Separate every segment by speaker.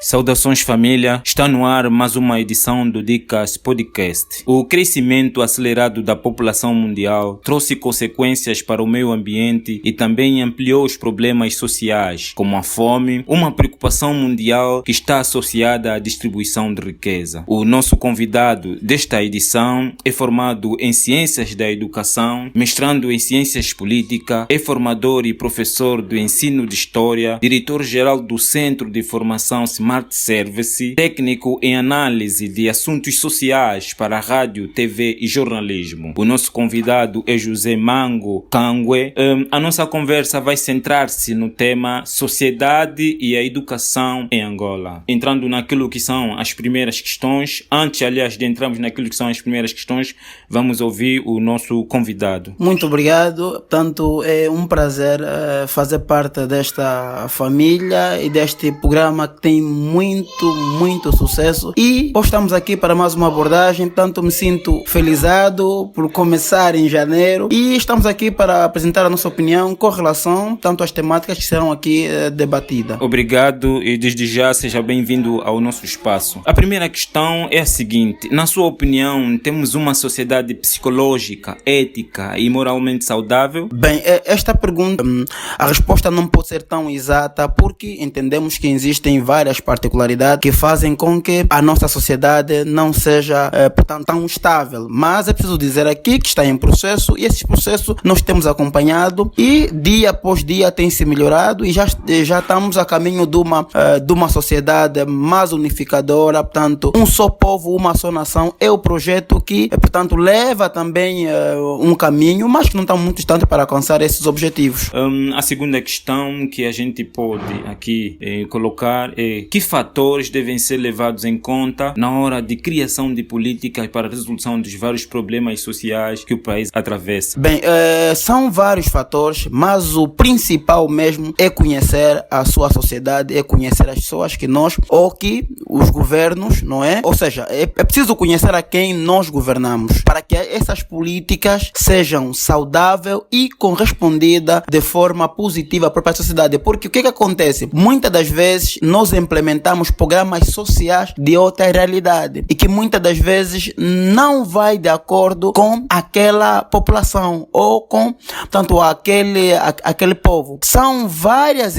Speaker 1: Saudações família, está no ar mais uma edição do Dicas Podcast. O crescimento acelerado da população mundial trouxe consequências para o meio ambiente e também ampliou os problemas sociais, como a fome, uma preocupação mundial que está associada à distribuição de riqueza. O nosso convidado desta edição é formado em Ciências da Educação, mestrando em Ciências Políticas, é formador e professor do ensino de História, diretor-geral do Centro de Formação Smart Service, técnico em análise de assuntos sociais para a rádio, TV e jornalismo. O nosso convidado é José Mango Kangwe. A nossa conversa vai centrar-se no tema Sociedade e a Educação em Angola. Entrando naquilo que são as primeiras questões, antes, aliás, de entrarmos naquilo que são as primeiras questões, vamos ouvir o nosso convidado.
Speaker 2: Muito obrigado. Portanto, é um prazer fazer parte desta família e deste programa que tem muito sucesso. E hoje estamos aqui para mais uma abordagem. Portanto, me sinto felizado por começar em janeiro e estamos aqui para apresentar a nossa opinião com relação tanto às temáticas que serão aqui debatidas.
Speaker 1: Obrigado e desde já seja bem-vindo ao nosso espaço. A primeira questão é a seguinte: na sua opinião, temos uma sociedade psicológica, ética e moralmente saudável?
Speaker 2: Bem, esta pergunta, a resposta não pode ser tão exata porque entendemos que existem várias particularidades que fazem com que a nossa sociedade não seja, portanto, tão estável. Mas é preciso dizer aqui que está em processo e esse processo nós temos acompanhado e dia após dia tem se melhorado e já estamos a caminho de uma sociedade mais unificadora. Portanto, um só povo, uma só nação é o projeto que, portanto, leva também um caminho, mas que não está muito distante para alcançar esses objetivos.
Speaker 1: A segunda questão que a gente pode aqui colocar é: que fatores devem ser levados em conta na hora de criação de políticas para a resolução dos vários problemas sociais que o país atravessa?
Speaker 2: Bem, são vários fatores, mas o principal mesmo é conhecer a sua sociedade, é conhecer as pessoas que nós, ou que os governos, não é? Ou seja, é preciso conhecer a quem nós governamos, para que essas políticas sejam saudáveis e correspondidas de forma positiva à própria sociedade. Porque o que acontece? Muitas das vezes nós implementamos programas sociais de outra realidade e que muitas das vezes não vai de acordo com aquela população ou com, portanto, aquele povo. São vários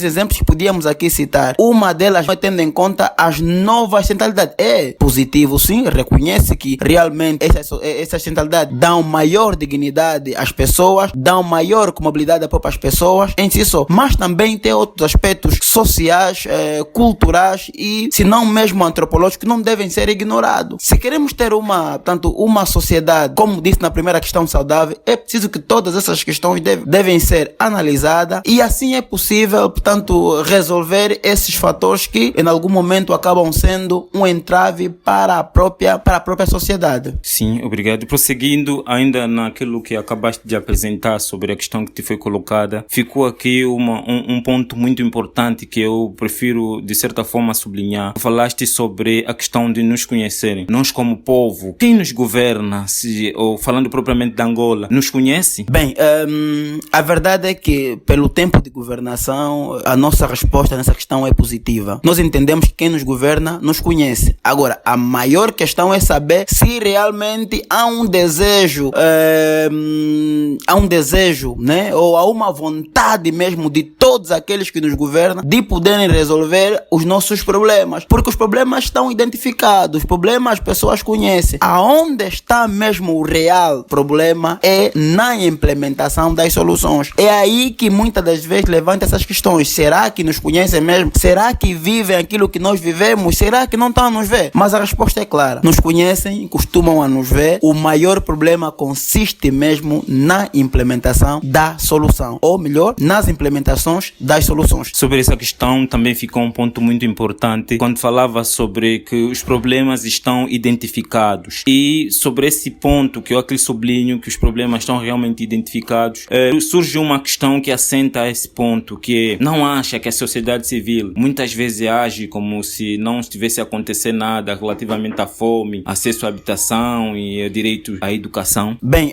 Speaker 2: exemplos que podíamos aqui citar. Uma delas vai tendo em conta as novas centralidades. É positivo, sim, reconhece que realmente essas centralidades dão maior dignidade às pessoas, dão maior comodidade às próprias pessoas em si só, mas também tem outros aspectos sociais, culturais e, se não mesmo antropológicos, que não devem ser ignorados. Se queremos ter uma sociedade, como disse na primeira questão, saudável, é preciso que todas essas questões devem ser analisadas e assim é possível, portanto, resolver esses fatores que em algum momento acabam sendo um entrave para a própria sociedade.
Speaker 1: Sim, obrigado. Prosseguindo ainda naquilo que acabaste de apresentar sobre a questão que te foi colocada, ficou aqui um ponto muito importante que eu prefiro de certa forma sublinhar. Falaste sobre a questão de nos conhecerem. Nós como povo, quem nos governa, ou falando propriamente de Angola, nos conhece?
Speaker 2: Bem, a verdade é que pelo tempo de governação, a nossa resposta nessa questão é positiva. Nós entendemos que quem nos governa nos conhece. Agora, a maior questão é saber se realmente há um desejo, né? Ou há uma vontade mesmo de todos aqueles que nos governam de poderem resolver os nossos problemas. Porque os problemas estão identificados, os problemas as pessoas conhecem. Aonde está mesmo o real problema é na implementação das soluções. É aí que muitas das vezes levanta essas questões. Será que nos conhecem mesmo? Será que vivem aquilo que nós vivemos? Será que não estão a nos ver? Mas a resposta é clara. Nos conhecem, costumam a nos ver. O maior problema consiste mesmo na implementação da solução. Ou melhor, nas implementações das soluções.
Speaker 1: Sobre essa questão também ficou um ponto muito importante quando falava sobre que os problemas estão identificados. E sobre esse ponto que eu aqui sublinho, que os problemas estão realmente identificados, surge uma questão que assenta a esse ponto, que não acha que a sociedade civil muitas vezes age como se não estivesse a acontecer nada relativamente à fome, acesso à habitação e direito à educação?
Speaker 2: Bem,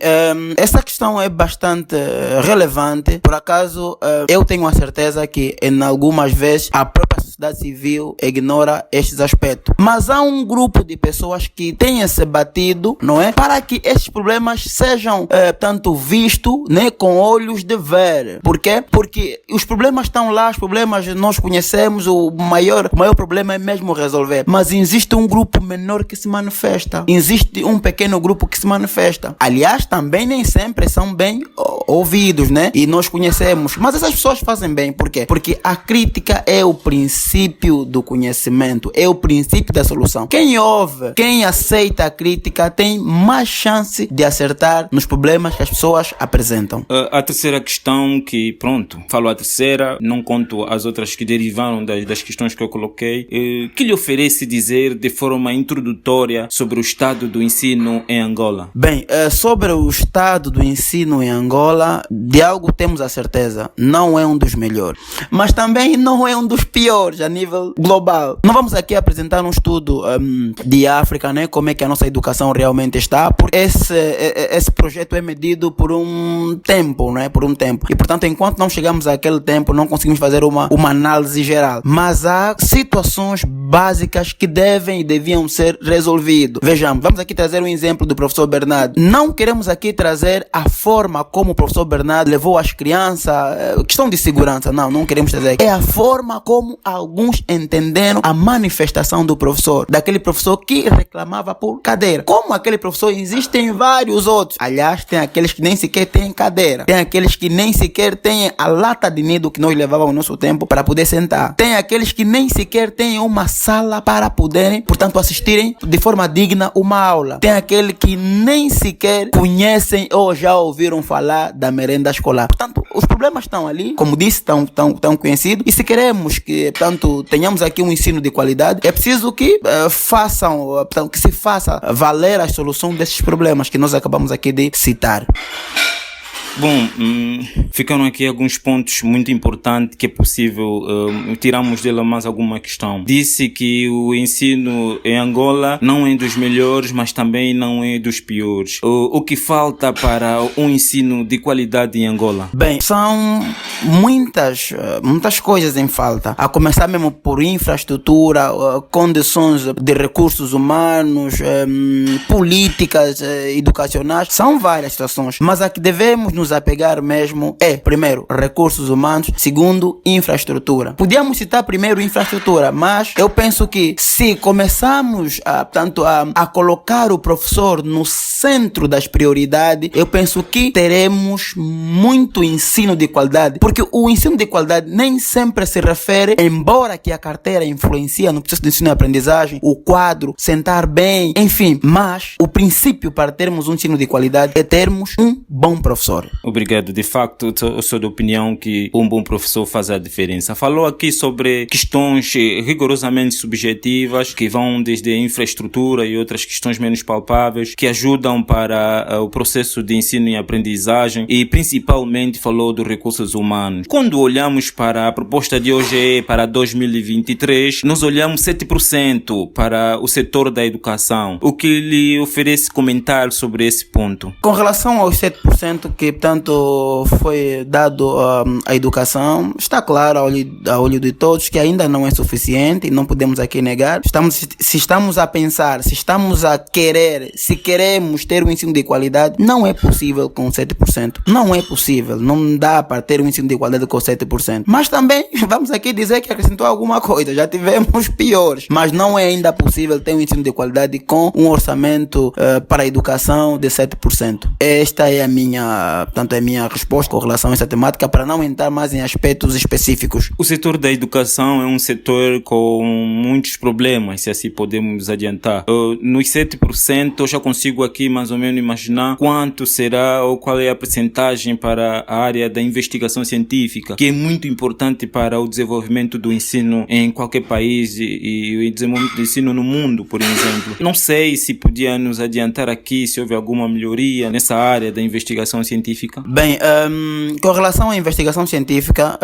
Speaker 2: essa questão é bastante relevante. Por acaso, eu tenho a certeza que em algumas vezes a própria sociedade civil ignora estes aspectos. Mas há um grupo de pessoas que têm se batido, não é? Para que estes problemas sejam, tanto vistos, né, com olhos de ver. Por quê? Porque os problemas estão lá, os problemas nós conhecemos, o maior problema é mesmo resolver. Mas existe um grupo menor que se manifesta. Existe um pequeno grupo que se manifesta. Aliás, também nem sempre são bem ouvidos, né? E nós conhecemos. Mas essas pessoas fazem bem. Por quê? Porque a crítica é o princípio do conhecimento, é o princípio da solução. Quem ouve, quem aceita a crítica tem mais chance de acertar nos problemas que as pessoas apresentam.
Speaker 1: A terceira questão que, falo a terceira, não conto as outras que derivaram das questões que eu coloquei, que lhe oferece dizer de forma introdutória sobre o estado do ensino em Angola?
Speaker 2: Bem, sobre o estado do ensino em Angola, de algo temos a certeza, não é um dos melhores, mas também não é um dos piores a nível global. Não vamos aqui apresentar um estudo de África, né, como é que a nossa educação realmente está, porque esse projeto é medido por um tempo, né, por um tempo, e portanto enquanto não chegamos àquele tempo não conseguimos fazer uma análise geral, mas há situações básicas que devem e deviam ser resolvidas. Vejamos, vamos aqui trazer um exemplo do professor Bernardo. Não queremos aqui trazer a forma como o professor Bernardo levou as crianças, questão de segurança, não queremos trazer. É a forma como alguns entenderam a manifestação do professor, daquele professor que reclamava por cadeira. Como aquele professor, existem vários outros. Aliás, tem aqueles que nem sequer têm cadeira. Tem aqueles que nem sequer têm a lata de nido que nós levávamos no nosso tempo para poder sentar. Tem aqueles que nem sequer têm uma sala para poderem, portanto, assistirem de forma digna uma aula. Tem aquele que nem sequer conhecem ou já ouviram falar da merenda escolar. Portanto, os problemas estão ali, como disse, estão conhecidos. E se queremos que, portanto, tenhamos aqui um ensino de qualidade, é preciso que que se faça valer a solução desses problemas que nós acabamos aqui de citar.
Speaker 1: Bom, ficaram aqui alguns pontos muito importantes que é possível tirarmos dela mais alguma questão. Disse que o ensino em Angola não é dos melhores, mas também não é dos piores. O que falta para um ensino de qualidade em Angola?
Speaker 2: Bem, são muitas coisas em falta. A começar mesmo por infraestrutura, condições de recursos humanos, políticas educacionais. São várias situações, mas a que devemos nos apegar mesmo é, primeiro, recursos humanos, segundo, infraestrutura. Podíamos citar primeiro infraestrutura, mas eu penso que se começarmos a colocar o professor no centro das prioridades, eu penso que teremos muito ensino de qualidade, porque o ensino de qualidade nem sempre se refere, embora que a carteira influencia no processo de ensino e aprendizagem, o quadro, sentar bem, enfim, mas o princípio para termos um ensino de qualidade é termos um bom professor.
Speaker 1: Obrigado. De facto, eu sou da opinião que um bom professor faz a diferença. Falou aqui sobre questões rigorosamente subjetivas, que vão desde a infraestrutura e outras questões menos palpáveis, que ajudam para o processo de ensino e aprendizagem, e principalmente falou dos recursos humanos. Quando olhamos para a proposta de OGE para 2023, nós olhamos 7% para o setor da educação. O que lhe oferece comentar sobre esse ponto?
Speaker 2: Com relação aos 7% que, portanto, foi dado à educação, está claro a olho de todos que ainda não é suficiente e não podemos aqui negar. Se estamos a pensar, se estamos a querer, se queremos ter um ensino de qualidade, não é possível com 7%. Não é possível, não dá para ter um ensino de qualidade com 7%. Mas também vamos aqui dizer que acrescentou alguma coisa, já tivemos piores, mas não é ainda possível ter um ensino de qualidade com um orçamento para a educação de 7%. Esta é a minha resposta com relação a essa temática, para não entrar mais em aspectos específicos.
Speaker 1: O setor da educação é um setor com muitos problemas, se assim podemos adiantar. Nos 7% eu já consigo aqui mais ou menos imaginar quanto será ou qual é a percentagem para a área da investigação científica, que é muito importante para o desenvolvimento do ensino em qualquer país e o desenvolvimento do ensino no mundo, por exemplo. Não sei se podia nos adiantar aqui se houve alguma melhoria nessa área da investigação científica.
Speaker 2: Bem, com relação à investigação científica,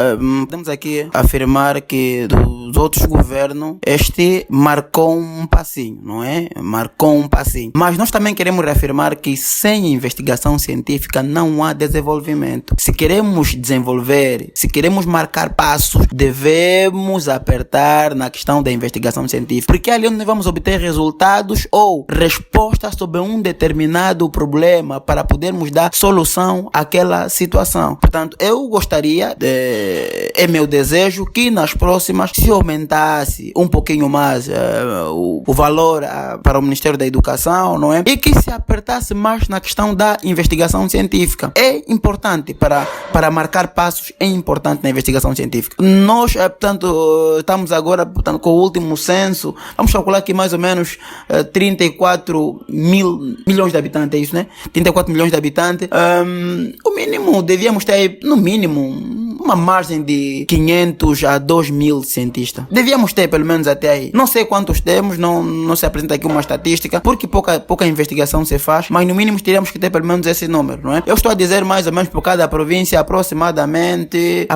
Speaker 2: podemos aqui afirmar que dos outros governos, este marcou um passinho, não é? Marcou um passinho. Mas nós também queremos afirmar que sem investigação científica não há desenvolvimento. Se queremos desenvolver, se queremos marcar passos, devemos apertar na questão da investigação científica, porque é ali onde vamos obter resultados ou respostas sobre um determinado problema para podermos dar solução àquela situação. Portanto, eu gostaria, é meu desejo, que nas próximas se aumentasse um pouquinho mais o valor para o Ministério da Educação, não é? E que se apertasse mais na questão da investigação científica. É importante para marcar passos, é importante na investigação científica. Nós, portanto, estamos agora, portanto, com o último censo, vamos calcular que mais ou menos 34 milhões de habitantes, é isso, né? 34 milhões de habitantes. O mínimo, devíamos ter, no mínimo, uma margem de 500 a 2.000 cientistas. Devíamos ter, pelo menos até aí. Não sei quantos temos, não se apresenta aqui uma estatística, porque pouca investigação se faz, mas no mínimo teríamos que ter pelo menos esse número, não é? Eu estou a dizer mais ou menos por cada província, aproximadamente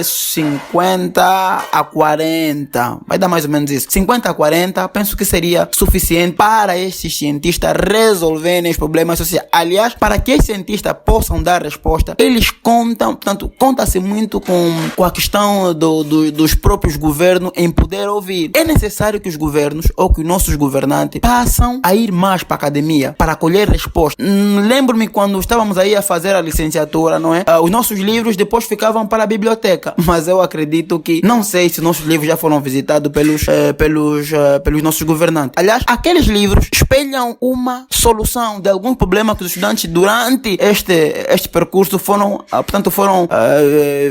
Speaker 2: 50 a 40. Vai dar mais ou menos isso. 50 a 40, penso que seria suficiente para esses cientistas resolverem os problemas sociais. Aliás, para que esses cientistas possam dar resposta, eles conta-se muito com a questão dos próprios governos em poder ouvir. É necessário que os governos ou que os nossos governantes passam a ir mais para a academia para colher respostas. Lembro-me quando estávamos aí a fazer a licenciatura, não é? Os nossos livros depois ficavam para a biblioteca, mas eu acredito que, não sei se nossos livros já foram visitados pelos nossos governantes. Aliás, aqueles livros espelham uma solução de algum problema que os estudantes durante este percurso foram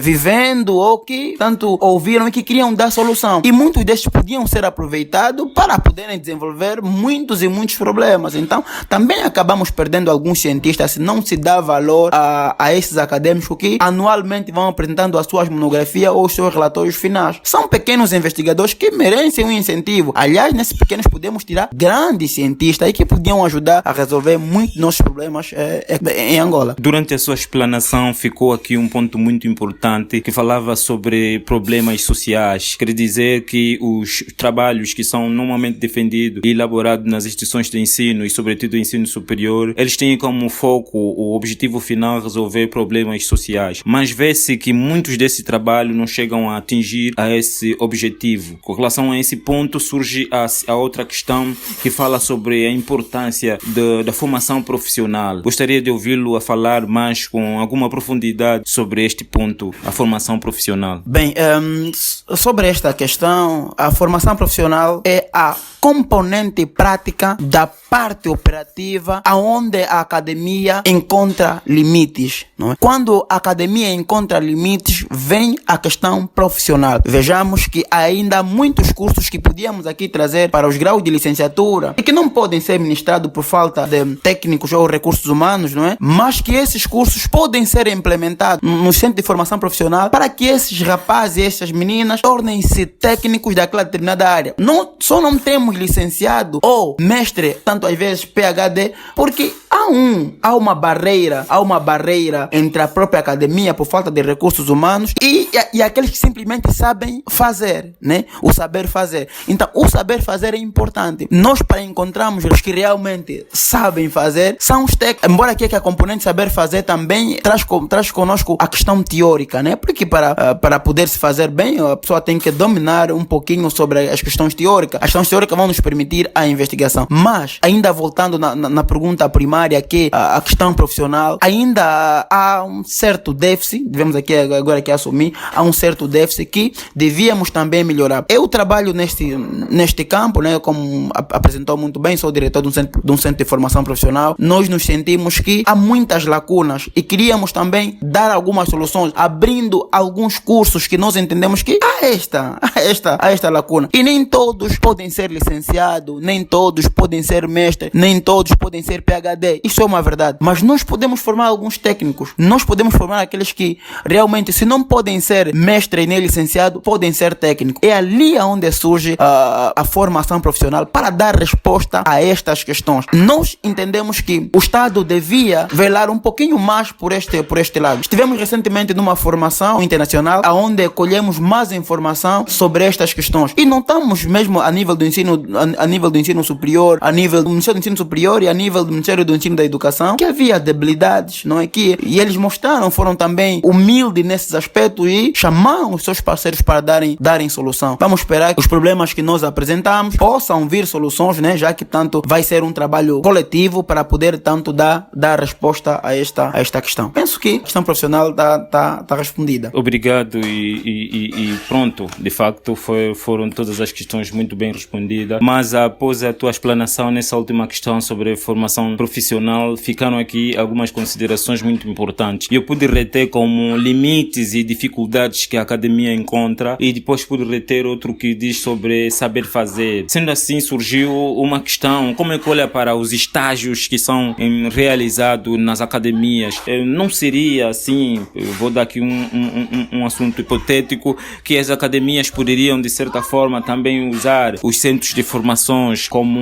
Speaker 2: vivendo ou que tanto ouviram e que queriam dar solução. E muitos destes podiam ser aproveitados para poderem desenvolver muitos e muitos problemas. Então, também acabamos perdendo alguns cientistas se não se dá valor a esses acadêmicos que anualmente vão apresentando as suas monografias ou os seus relatórios finais. São pequenos investigadores que merecem um incentivo. Aliás, nesses pequenos podemos tirar grandes cientistas e que podiam ajudar a resolver muitos nossos problemas em Angola.
Speaker 1: Durante a sua explanação ficou aqui um ponto muito importante que falava sobre problemas sociais. Quer dizer que os trabalhos que são normalmente defendidos e elaborados nas instituições de ensino e sobretudo ensino superior, eles têm como foco o objetivo final resolver problemas sociais. Mas vê-se que muitos desse trabalho não chegam a atingir a esse objetivo. Com relação a esse ponto surge a outra questão que fala sobre a importância da formação profissional. Gostaria de ouvi-lo a falar mais com alguma profundidade sobre este ponto, a formação profissional.
Speaker 2: Bem, sobre esta questão, a formação profissional é a componente prática da parte operativa aonde a academia encontra limites, não é? Quando a academia encontra limites, vem a questão profissional. Vejamos que ainda há muitos cursos que podíamos aqui trazer para os graus de licenciatura e que não podem ser ministrados por falta de técnicos ou recursos humanos, não é? Mas que esses cursos podem ser implementados no centro de formação profissional para que esses rapazes e essas meninas tornem-se técnicos daquela determinada área. Só não temos licenciado ou mestre, tanto às vezes PhD, porque há uma barreira entre a própria academia por falta de recursos humanos e aqueles que simplesmente sabem fazer, né? O saber fazer. Então, o saber fazer é importante. Nós, para encontrarmos os que realmente sabem fazer, são os técnicos. Embora aqui que a componente saber fazer também traz conosco a questão teórica, né? Porque para poder se fazer bem, a pessoa tem que dominar um pouquinho sobre as questões teóricas. As questões teóricas vão nos permitir a investigação. Mas, ainda voltando na pergunta primária, que a questão profissional, ainda há um certo déficit, devemos agora aqui assumir, há um certo déficit que devíamos também melhorar. Eu trabalho neste campo, né? Como apresentou muito bem, sou diretor de um centro de formação profissional. Nós nos sentimos que há muitas lacunas e queríamos também dar algumas soluções, abrindo alguns cursos que nós entendemos que há esta lacuna. E nem todos podem ser licenciados, nem todos podem ser mestres, nem todos podem ser PhD. Isso é uma verdade. Mas nós podemos formar alguns técnicos. Nós podemos formar aqueles que realmente, se não podem ser mestre nem licenciado, podem ser técnicos. É ali onde surge a formação profissional para dar resposta a estas questões. Nós entendemos que o Estado devia velar um pouquinho mais por este lado. Estivemos recentemente numa formação internacional onde colhemos mais informação sobre estas questões. E não estamos mesmo a nível do ensino superior, a nível do Ministério do Ensino Superior e a nível do Ministério do Ensino da Educação, que havia debilidades, não é? E eles mostraram, foram também humildes nesses aspectos e chamaram os seus parceiros para darem solução. Vamos esperar que os problemas que nós apresentamos possam vir soluções, né? Já que tanto vai ser um trabalho coletivo para poder tanto dar resposta a esta questão. Penso que a questão profissional está respondida.
Speaker 1: Obrigado e pronto, de facto foram todas as questões muito bem respondidas, mas após a tua explanação nessa última questão sobre formação profissional, ficaram aqui algumas considerações muito importantes. Eu pude reter como limites e dificuldades que a academia encontra e depois pude reter outro que diz sobre saber fazer. Sendo assim, surgiu uma questão: como é que olha para os estágios que são realizados nas academias? Não seria assim, vou dar aqui um assunto hipotético, que as academias poderiam de certa forma também usar os centros de formações como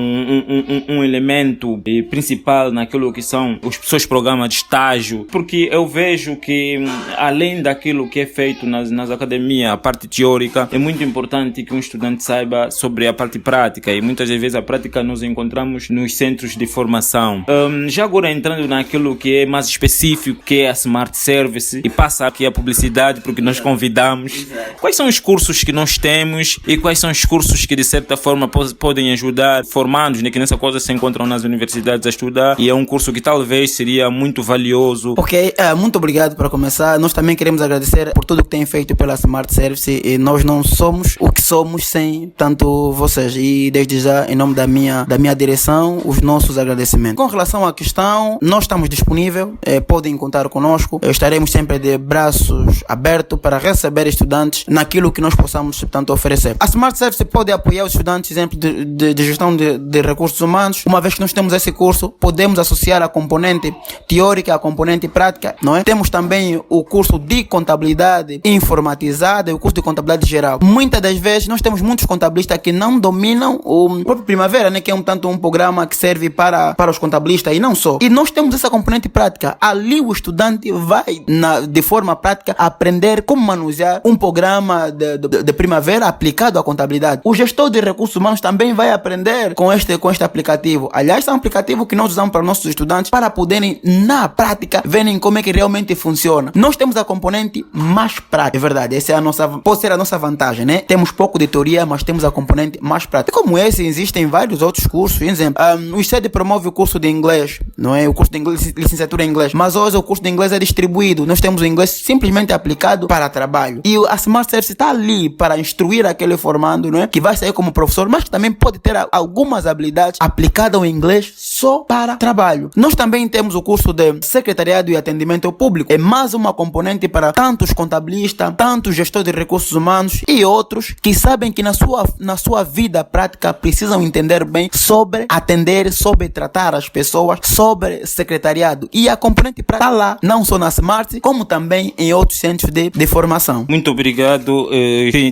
Speaker 1: um elemento principal naquilo que são os seus programas de estágio? Porque eu vejo que além daquilo que é feito nas academias, a parte teórica, é muito importante que um estudante saiba sobre a parte prática, e muitas vezes a prática nós encontramos nos centros de formação. Já agora entrando naquilo que é mais específico, que é a Smart Service, e passa aqui a publicidade porque nós convidamos. Quais são os cursos que nós temos e quais são os cursos que de certa forma podem ajudar formandos, né, que nessa coisa se encontram nas universidades a estudar, e é um curso que talvez seria muito valioso?
Speaker 2: Ok, muito obrigado para começar. Nós também queremos agradecer por tudo que têm feito pela Smart Service, e nós não somos o que somos sem tanto vocês, e desde já, em nome da minha direção, os nossos agradecimentos. Com relação à questão, nós estamos disponíveis, podem contar conosco, estaremos sempre de braços abertos para receber estudantes naquilo que nós possamos, portanto, oferecer. A Smart Service pode apoiar os estudantes, exemplo, de gestão de recursos humanos. Uma vez que nós temos esse curso, podemos associar a componente teórica, a componente prática, não é? Temos também o curso de contabilidade informatizada e o curso de contabilidade geral. Muitas das vezes nós temos muitos contabilistas que não dominam o próprio Primavera, né, que é um programa que serve para os contabilistas e não só. E nós temos essa componente prática. Ali o estudante vai, de forma prática, aprender como manusear um programa de Primavera aplicado à contabilidade. O gestor de recursos humanos também vai aprender com este aplicativo. Aliás, é um aplicativo que nós usamos para nossos estudantes para poderem, na prática, verem como é que realmente funciona. Nós temos a componente mais prática. É verdade, essa é pode ser a nossa vantagem, né? Temos pouco de teoria, mas temos a componente mais prática. Como esse, existem vários outros cursos. Por exemplo, o ICED promove o curso de inglês, não é? O curso de inglês, licenciatura em inglês. Mas hoje o curso de inglês é distribuído. Nós temos o inglês simplesmente aplicado para trabalho. E a Smart Service está ali para instruir aquele formando, não é? Que vai sair como professor, mas que também pode ter algumas habilidades aplicadas ao inglês só para trabalho. Nós também temos o curso de secretariado e atendimento ao público. É mais uma componente para tantos contabilistas, tantos gestores de recursos humanos e outros que sabem que na sua vida prática precisam entender bem sobre atender, sobre tratar as pessoas, sobre secretariado. E a componente prática está lá, não só na Smart, como também em outros centros de formação.
Speaker 1: Muito obrigado.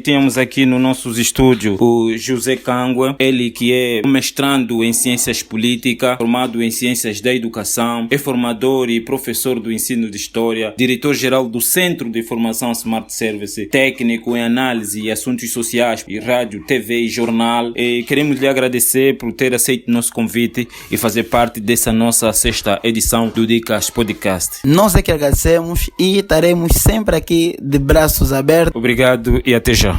Speaker 1: Temos aqui no nossos estúdios o José Kangwa, ele que é mestrando em Ciências Políticas, formado em Ciências da Educação, é formador e professor do ensino de História, diretor-geral do Centro de Formação Smart Service, técnico em análise e assuntos sociais, e rádio, TV e jornal. E queremos lhe agradecer por ter aceito nosso convite e fazer parte dessa nossa 6ª edição do Dicas Podcast.
Speaker 2: Nós é que agradecemos e estaremos sempre aqui de braços abertos.
Speaker 1: Obrigado e até já.